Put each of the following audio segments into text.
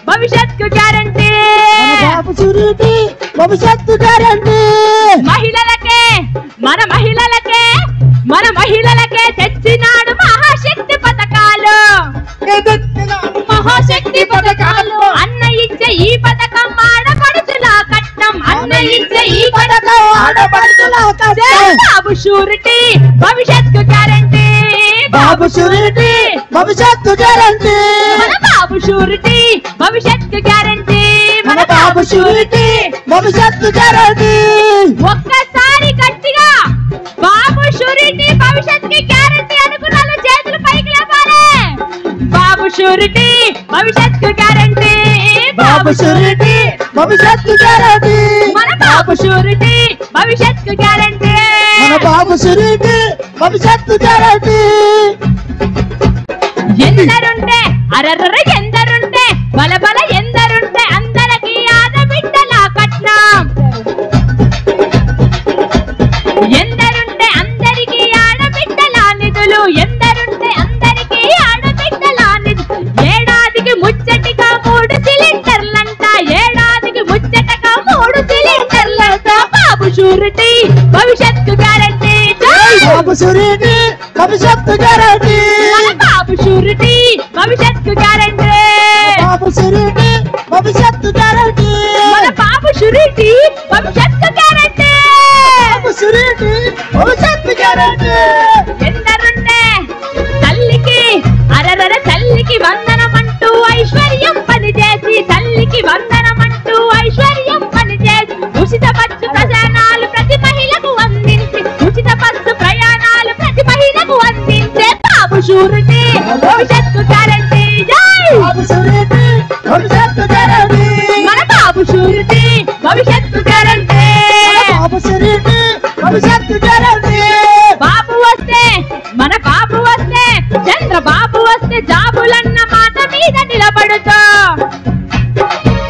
భవిష్యత్తు గ్యారంటీ. బాబు షూరిటీ భవిష్యత్తు గ్యారంటీ. మహిళలకే మన మహిళలకే తెచ్చినాడు మహాశక్తి పథకాలు. మహాశక్తి పథకాలు అన్న ఇచ్చే ఈ పథకం ఆడపడుచుల కట్నం. అన్న ఇచ్చే ఈ పథకం ఆడపడుచుల కట్నం. బాబు షూరిటీ భవిష్యత్తు గ్యారంటీ. బాబు షూరిటీ భవిష్యత్తు గ్యారంటీ. మన బాబు షూరిటీ భవిష్యత్తు గ్యారంటీ. మన బాబు షూరిటీ భవిష్యత్తు గ్యారంటీ. ఒక్కసారి గట్టిగా బాబు షూరిటీ భవిష్యత్తుకి గ్యారంటీ అనుకున్న చేతులు పైకి లేపాలి. బాబు షూరిటీ భవిష్యత్తు గ్యారంటీ. బాబు షూరిటీ భవిష్యత్తు గ్యారంటీ. మన బాబు షూరిటీ భవిష్యత్తు గ్యారంటీ. మన బాబు షూరిటీ భవిష్యత్తు గ్యారంటీ. ఎందరుంటే అరర్ర ఎందరుంటే బలబల ఎందరుంటే అందరికి ఆడబిడ్డల కట్నం. ఎందరుంటే అందరికి ఆడబిడ్డల నిధులు. ఎందరుంటే అందరికి ఆడబిడ్డల నిధులు. ఏడాదికి ముచ్చటిగా 3 సిలిండర్లంట. ఏడాదికి ముచ్చటగా 3 సిలిండర్లంట. బాబు షూరిటీ భవిష్యత్తు గ్యారంటీ. బాబు షూరిటీ భవిష్యత్తు గ్యారంటీ. మన బాబు షూరిటీ భవిష్యత్తు గ్యారంటీ. బాబు షూరిటీ భవిష్యత్తు గ్యారంటీ. మన బాబు షూరిటీ భవిష్యత్తు గ్యారంటీ. బాబు షూరిటీ భవిష్యత్తు గ్యారంటీ. ఎందరుంటే తల్లికి అరరర తల్లికి వందనమంటూ ఐశ్వర్యం పనిచేసి. తల్లికి వందనమంటూ ఐశ్వర్యం పనిచేసి. ఉచిత బస్సు ప్రయాణాలు ప్రతి మహిళకు అందించి. ఉచిత బస్సు ప్రయాణాలు ప్రతి మహిళకు అందించే బాబు షూరిటీ భవిష్యత్తు గ్యారంటీ. బాబు షూరిటీ భవిష్యత్తు గ్యారంటీ. మన బాబు షూరిటీ భవిష్యత్తు గ్యారంటీ. బాబు షూరిటీ భవిష్యత్తు గ్యారంటీ. బాబు వస్తే మన బాబు వస్తే చంద్రబాబు వస్తే జాబులన్న మాట మీద నిలబడుతూ.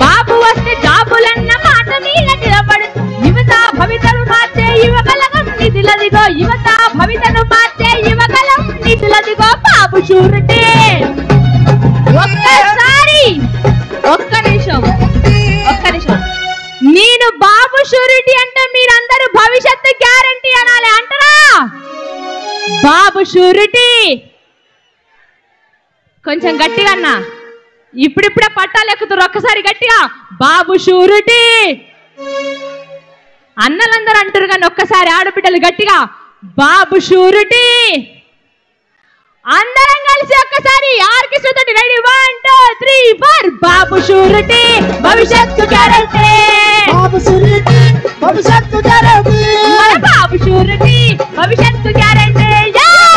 బాబు వస్తే జాబులన్న మాట మీద నిలబడుతూ. యువత భవితను మార్చే యువకలగం నిధులదిగో. యువత భవితను మార్చే యువకలం నిధులదిగో. బాబు షూరిటీ ఒక్కసారి ఒక్క నిమిషం నేను బాబు షూరిటీ అంటే మీరందరూ భవిష్యత్తు గ్యారంటీ అనాలి అంటారా? బాబు షూరిటీ కొంచెం గట్టిగా అన్నా. ఇప్పుడిప్పుడే పట్టాలు ఎక్కుతారు. ఒక్కసారి గట్టిగా బాబు షూరిటీ. అన్నలందరూ అంటారు కానీ ఒక్కసారి ఆడబిడ్డలు గట్టిగా బాబు షూరిటీ. అందరం కలిసి ఒక్కసారి ఆర్కెస్ట్రా తోటి రెడీ 1 2 3 4 బాబు షూరిటీ భవిష్యత్తు గ్యారంటీ. బాబు షూరిటీ భవిష్యత్తు గ్యారంటీ. మన బాబు షూరిటీ భవిష్యత్తు గ్యారంటీ.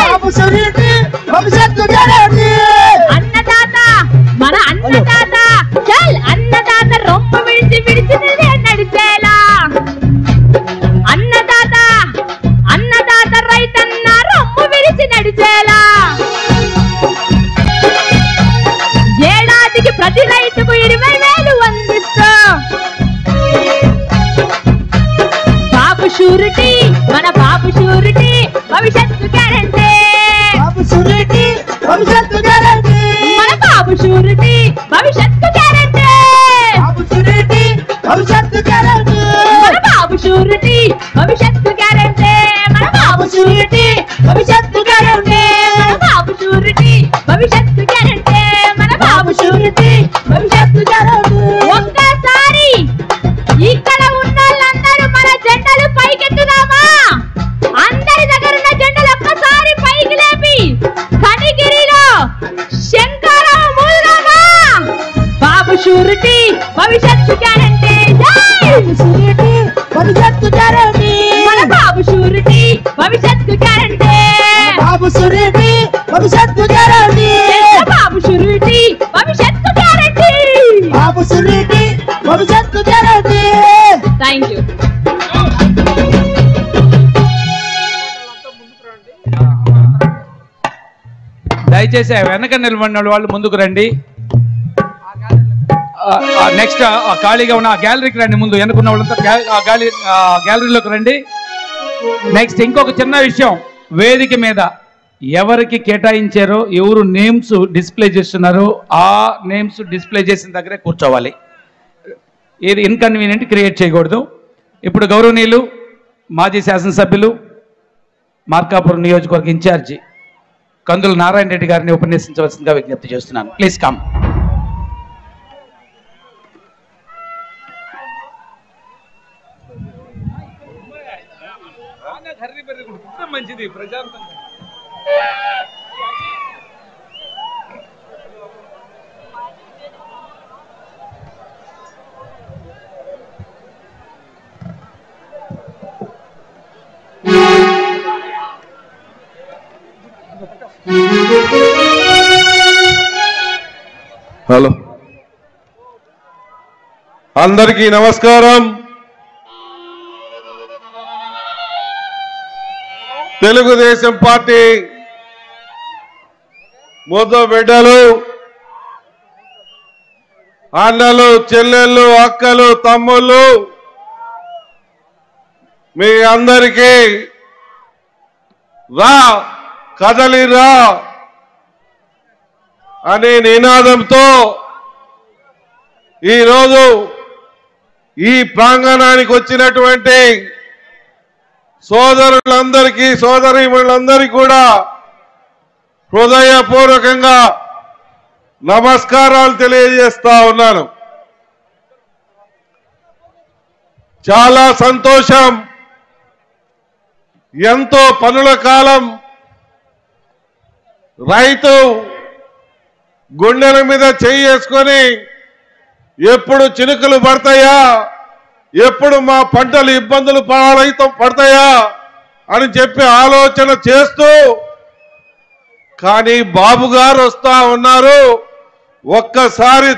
బాబు షూరిటీ భవిష్యత్తు గ్యారంటీ. అన్నదాత మన అన్నదాత చల్ అన్నదాత రొమ్ము విడిచి నడిచేలా. అన్నదాత రైతన్న రొమ్ము విడిచి నడిచేలా. ఏడాదికి ప్రతి రైతుకు 20,000 అందిస్తూ. బాబు షూరిటీ మన బాబు షూరిటీ భవిష్యత్తు గ్యారంటీ. బాబు షూరిటీ భవిష్యత్తు గ్యారంటీ. మన బాబు షూరిటీ భవిష్యత్తు గ్యారంటీ. బాబు షూరిటీ భవిష్యత్తు గ్యారంటీ. మన బాబు షూరిటీ భవిష్యత్తు గ్యారంటీ. మన బాబు షూరిటీ భవిష్యత్తు గ్యారంటీ. మన బాబు షూరిటీ భవిష్యత్తు గ్యారంటీ. మన బాబు షూరిటీ భవిష్యత్తు గ్యారంటీ. ఒక్కసారి ఇక్కడ ఉన్న వాళ్ళందరూ మన జెండాలు పైకెత్తుదామా? అందరి దగ్గర ఉన్న జెండాలు ఒక్కసారి పైకి లేపి కనిగిరిలో శంకరం మూలమా. బాబు షూరిటీ భవిష్యత్తు గ్యారంటీ. బాబు షూరిటీ భవిష్యత్తు గ్యారంటీ. మన బాబు షూరిటీ భవిష్యత్తు గ్యారంటీ. బాబు షూరిటీ భవిష్యత్తు గ్యారంటీ. బాబు షూరిటీ భవిష్యత్తు గ్యారంటీ. బాబు షూరిటీ భవిష్యత్తు గ్యారంటీ. Thank you. దయచేసి వెనక నిలబడిన వాళ్ళు ముందుకు రండి. నెక్స్ట్ ఖాళీగా ఉన్న గ్యాలరీకి రండి. ముందు వెనుకున్న వాళ్ళంతా గ్యాలరీలోకి రండి. నెక్స్ట్ ఇంకొక చిన్న విషయం, వేదిక మీద ఎవరికి కేటాయించారో ఎవరు నేమ్స్ డిస్ప్లే చేస్తున్నారో ఆ నేమ్స్ డిస్ప్లే చేసిన దగ్గరే కూర్చోవాలి. ఇది ఇన్కన్వీనియంట్ క్రియేట్ చేయకూడదు. ఇప్పుడు గౌరవనీయులు మాజీ శాసనసభ్యులు మార్కాపురం నియోజకవర్గ ఇన్ఛార్జి కందుల నారాయణ రెడ్డి గారిని ఉపన్యసించవలసిందిగా విజ్ఞప్తి చేస్తున్నాను. Please come. మంచిది ప్రజాంతంగా. హలో, అందరికీ నమస్కారం. తెలుగుదేశం పార్టీ ముద్దు బిడ్డలు, అన్నలు, చెల్లెళ్ళు, అక్కలు, తమ్ముళ్ళు, మీ అందరికీ రా కదలిరా అనే నినాదంతో ఈరోజు ఈ ప్రాంగణానికి వచ్చినటువంటి సోదరులందరికీ, సోదరీమణులందరికీ కూడా హృదయపూర్వకంగా నమస్కారాలు తెలియజేస్తా ఉన్నాను. చాలా సంతోషం. ఎంతో పనుల కాలం రైతు గుండెల మీద చెయ్యి వేసుకొని ఎప్పుడు చినుకులు పడతాయా, ఎప్పుడు మా పంటలు ఇబ్బందులు పడతాయా అని చెప్పి ఆలోచన చేస్తూ, కానీ బాబు గారు వస్తా ఉన్నారు. ఒక్కసారి